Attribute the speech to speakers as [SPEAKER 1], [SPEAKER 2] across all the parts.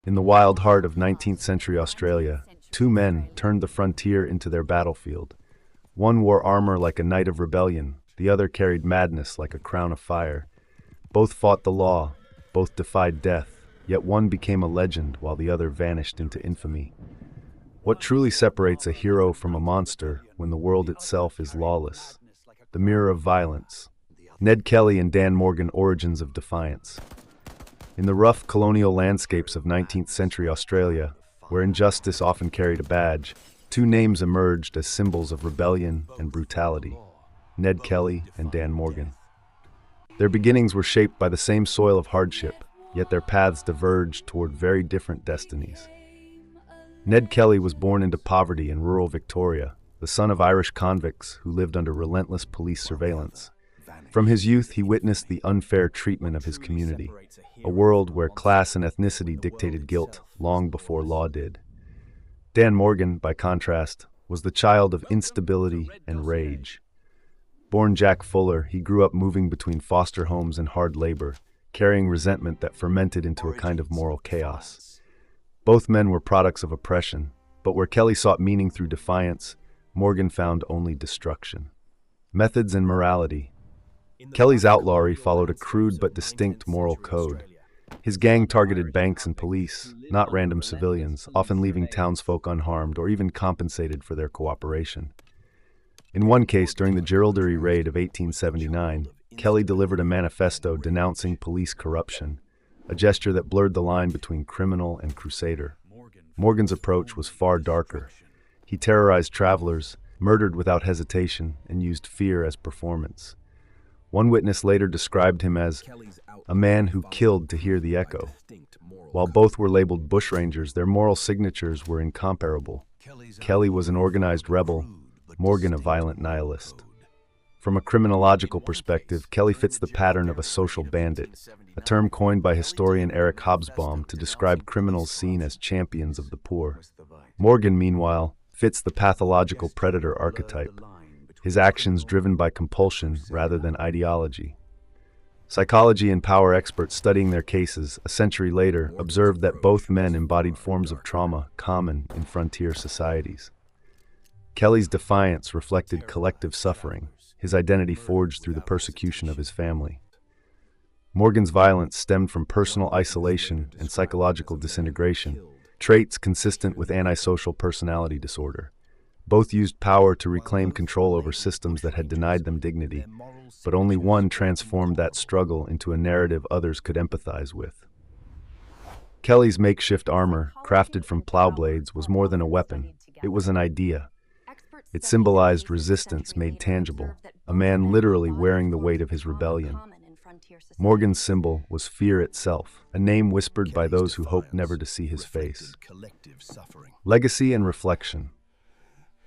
[SPEAKER 1] In the wild heart of 19th century Australia, two men turned the frontier into their battlefield. One wore armor like a knight of rebellion, the other carried madness like a crown of fire. Both fought the law, both defied death, yet one became a legend while the other vanished into infamy. What truly separates a hero from a monster when the world itself is lawless? The mirror of violence. Ned Kelly and Dan Morgan, origins of defiance. In the rough colonial landscapes of 19th century Australia, where injustice often carried a badge, two names emerged as symbols of rebellion and brutality: Ned Kelly and Dan Morgan. Their beginnings were shaped by the same soil of hardship, yet their paths diverged toward very different destinies. Ned Kelly was born into poverty in rural Victoria, the son of Irish convicts who lived under relentless police surveillance. From his youth, he witnessed the unfair treatment of his community, a world where class and ethnicity dictated guilt long before law did. Dan Morgan, by contrast, was the child of instability and rage. Born Jack Fuller, he grew up moving between foster homes and hard labor, carrying resentment that fermented into a kind of moral chaos. Both men were products of oppression, but where Kelly sought meaning through defiance, Morgan found only destruction. Methods and morality. Kelly's outlawry followed a crude but distinct moral code. His gang targeted banks and police, not random civilians, often leaving townsfolk unharmed or even compensated for their cooperation. In one case, during the Jerilderie raid of 1879, Kelly delivered a manifesto denouncing police corruption, a gesture that blurred the line between criminal and crusader. Morgan's approach was far darker. He terrorized travelers, murdered without hesitation, and used fear as performance. One witness later described him as a man who killed to hear the echo. While both were labeled Bushrangers, their moral signatures were incomparable. Kelly was an organized rebel, Morgan a violent nihilist. From a criminological perspective, Kelly fits the pattern of a social bandit, a term coined by historian Eric Hobsbawm to describe criminals seen as champions of the poor. Morgan, meanwhile, fits the pathological predator archetype, his actions driven by compulsion rather than ideology. Psychology and power experts studying their cases a century later observed that both men embodied forms of trauma common in frontier societies. Kelly's defiance reflected collective suffering, his identity forged through the persecution of his family. Morgan's violence stemmed from personal isolation and psychological disintegration, traits consistent with antisocial personality disorder. Both used power to reclaim control over systems that had denied them dignity, but only one transformed that struggle into a narrative others could empathize with. Kelly's makeshift armor, crafted from plow blades, was more than a weapon. It was an idea. It symbolized resistance made tangible, a man literally wearing the weight of his rebellion. Morgan's symbol was fear itself, a name whispered by those who hoped never to see his face. Legacy and reflection.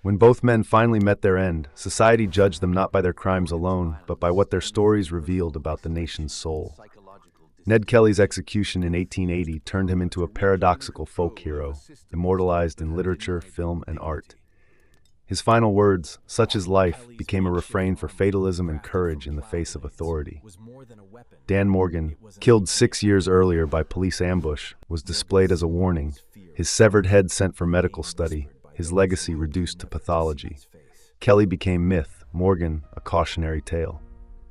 [SPEAKER 1] When both men finally met their end, society judged them not by their crimes alone, but by what their stories revealed about the nation's soul. Ned Kelly's execution in 1880 turned him into a paradoxical folk hero, immortalized in literature, film, and art. His final words, "Such is life," became a refrain for fatalism and courage in the face of authority. Dan Morgan, killed 6 years earlier by police ambush, was displayed as a warning, his severed head sent for medical study, his legacy reduced to pathology. Kelly became myth, Morgan a cautionary tale.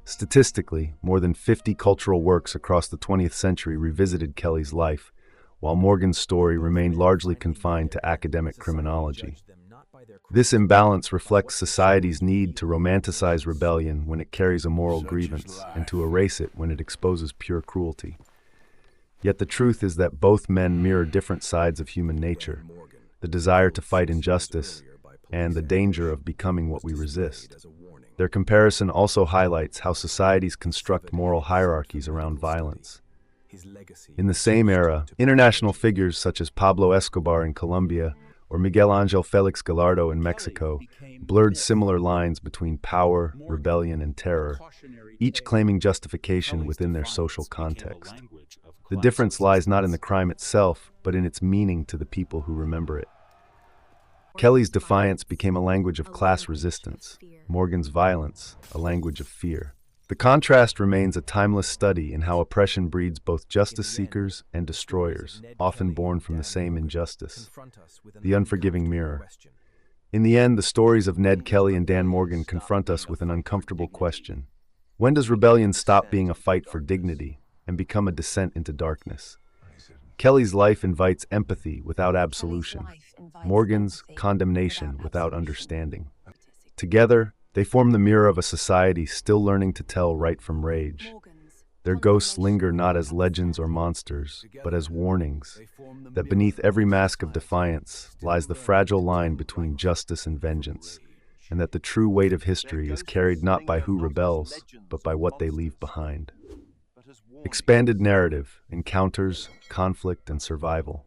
[SPEAKER 1] Statistically, more than 50 cultural works across the 20th century revisited Kelly's life, while Morgan's story remained largely confined to academic criminology. This imbalance reflects society's need to romanticize rebellion when it carries a moral grievance, and to erase it when it exposes pure cruelty. Yet the truth is that both men mirror different sides of human nature: the desire to fight injustice, and the danger of becoming what we resist. Their comparison also highlights how societies construct moral hierarchies around violence. In the same era, international figures such as Pablo Escobar in Colombia or Miguel Angel Felix Gallardo in Mexico blurred similar lines between power, rebellion, and terror, each claiming justification within their social context. The difference lies not in the crime itself, but in its meaning to the people who remember it. Kelly's defiance became a language of class resistance, Morgan's violence a language of fear. The contrast remains a timeless study in how oppression breeds both justice seekers and destroyers, often born from the same injustice. The unforgiving mirror. In the end, the stories of Ned Kelly and Dan Morgan confront us with an uncomfortable question. When does rebellion stop being a fight for dignity and become a descent into darkness? Kelly's life invites empathy without absolution, Morgan's condemnation without understanding. Together, they form the mirror of a society still learning to tell right from rage. Their ghosts linger not as legends or monsters, but as warnings that beneath every mask of defiance lies the fragile line between justice and vengeance, and that the true weight of history is carried not by who rebels, but by what they leave behind. Expanded narrative, encounters, conflict, and survival.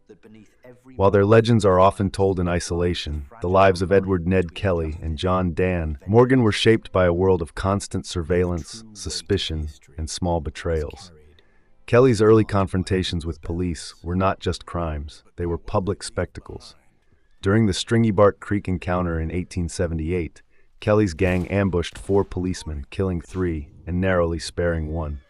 [SPEAKER 1] While their legends are often told in isolation, the lives of Edward Ned Kelly and John Dan Morgan were shaped by a world of constant surveillance, suspicion, and small betrayals. Kelly's early confrontations with police were not just crimes, they were public spectacles. During the Stringybark Creek encounter in 1878, Kelly's gang ambushed 4 policemen, killing 3 and narrowly sparing 1.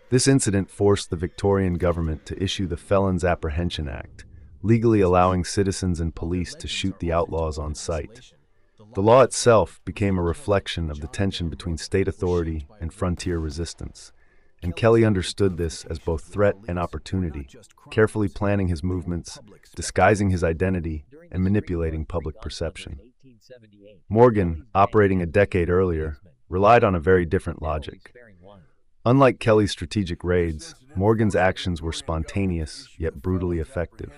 [SPEAKER 1] This incident forced the Victorian government to issue the Felons Apprehension Act, legally allowing citizens and police to shoot the outlaws on sight. The law itself became a reflection of the tension between state authority and frontier resistance, and Kelly understood this as both threat and opportunity, carefully planning his movements, disguising his identity, and manipulating public perception. Morgan, operating a decade earlier, relied on a very different logic. Unlike Kelly's strategic raids, Morgan's actions were spontaneous, yet brutally effective.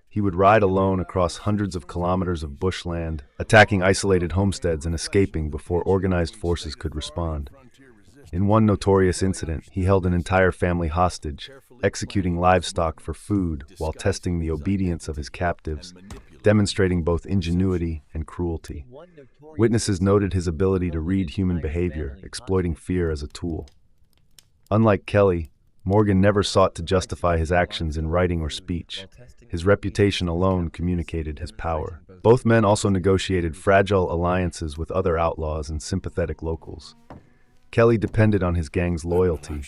[SPEAKER 1] He would ride alone across hundreds of kilometers of bushland, attacking isolated homesteads and escaping before organized forces could respond. In one notorious incident, he held an entire family hostage, executing livestock for food while testing the obedience of his captives, demonstrating both ingenuity and cruelty. Witnesses noted his ability to read human behavior, exploiting fear as a tool. Unlike Kelly, Morgan never sought to justify his actions in writing or speech. His reputation alone communicated his power. Both men also negotiated fragile alliances with other outlaws and sympathetic locals. Kelly depended on his gang's loyalty,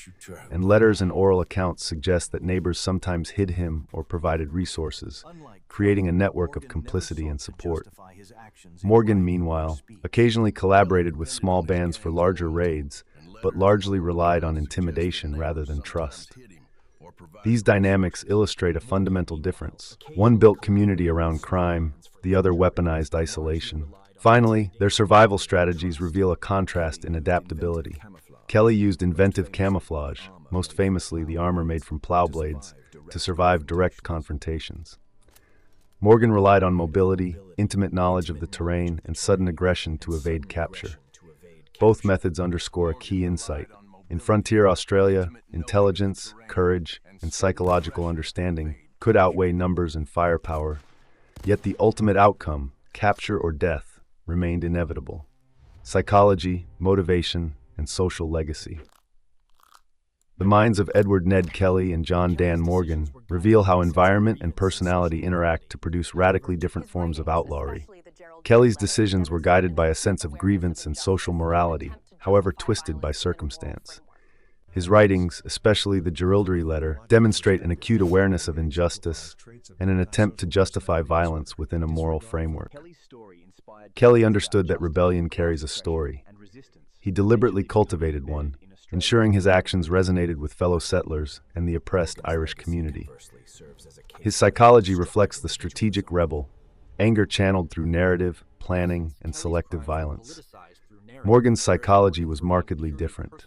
[SPEAKER 1] and letters and oral accounts suggest that neighbors sometimes hid him or provided resources, creating a network of complicity and support. Morgan, meanwhile, occasionally collaborated with small bands for larger raids, but largely relied on intimidation rather than trust. These dynamics illustrate a fundamental difference. One built community around crime, the other weaponized isolation. Finally, their survival strategies reveal a contrast in adaptability. Kelly used inventive camouflage, most famously the armor made from plow blades, to survive direct confrontations. Morgan relied on mobility, intimate knowledge of the terrain, and sudden aggression to evade capture. Both methods underscore a key insight. In frontier Australia, intelligence, courage, and psychological understanding could outweigh numbers and firepower, yet the ultimate outcome, capture or death, remained inevitable. Psychology, motivation, and social legacy. The minds of Edward Ned Kelly and John Dan Morgan reveal how environment and personality interact to produce radically different forms of outlawry. Kelly's decisions were guided by a sense of grievance and social morality, however twisted by circumstance. His writings, especially the Geraldry Letter, demonstrate an acute awareness of injustice and an attempt to justify violence within a moral framework. Kelly understood that rebellion carries a story. He deliberately cultivated one, ensuring his actions resonated with fellow settlers and the oppressed Irish community. His psychology reflects the strategic rebel, anger channeled through narrative, planning, and selective violence. Morgan's psychology was markedly different.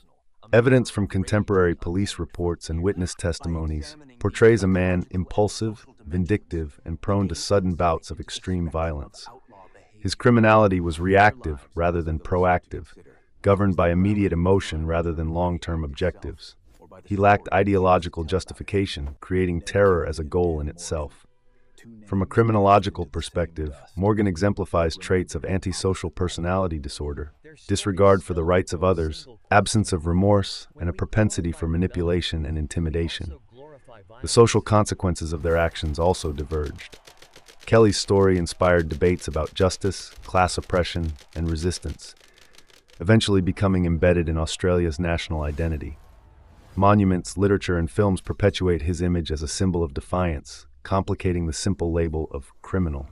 [SPEAKER 1] Evidence from contemporary police reports and witness testimonies portrays a man impulsive, vindictive, and prone to sudden bouts of extreme violence. His criminality was reactive rather than proactive, governed by immediate emotion rather than long-term objectives. He lacked ideological justification, creating terror as a goal in itself. From a criminological perspective, Morgan exemplifies traits of antisocial personality disorder, disregard for the rights of others, absence of remorse, and a propensity for manipulation and intimidation. The social consequences of their actions also diverged. Kelly's story inspired debates about justice, class oppression, and resistance. eventually becoming embedded in Australia's national identity. Monuments, literature, and films perpetuate his image as a symbol of defiance, complicating the simple label of criminal.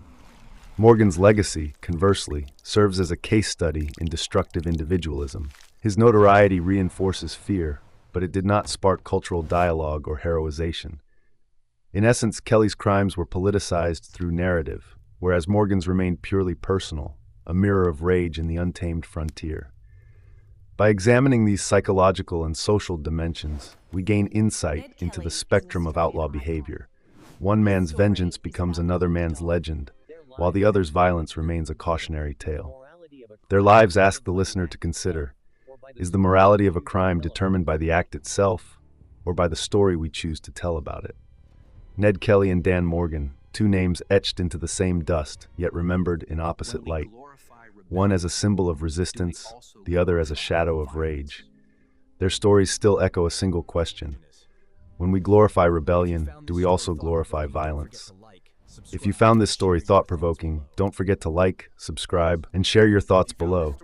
[SPEAKER 1] Morgan's legacy, conversely, serves as a case study in destructive individualism. His notoriety reinforces fear, but it did not spark cultural dialogue or heroization. In essence, Kelly's crimes were politicized through narrative, whereas Morgan's remained purely personal, a mirror of rage in the untamed frontier. By examining these psychological and social dimensions, we gain insight into the spectrum of outlaw behavior. One man's vengeance becomes another man's legend, while the other's violence remains a cautionary tale. Their lives ask the listener to consider, is the morality of a crime determined by the act itself, or by the story we choose to tell about it? Ned Kelly and Dan Morgan, two names etched into the same dust, yet remembered in opposite light. One as a symbol of resistance, the other as a shadow of rage. Their stories still echo a single question. When we glorify rebellion, do we also glorify violence? If you found this story thought-provoking, don't forget to like, subscribe, and share your thoughts below,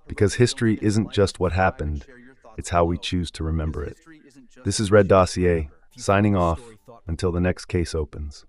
[SPEAKER 1] because history isn't just what happened, it's how we choose to remember it. This is Red Dossier, signing off until the next case opens.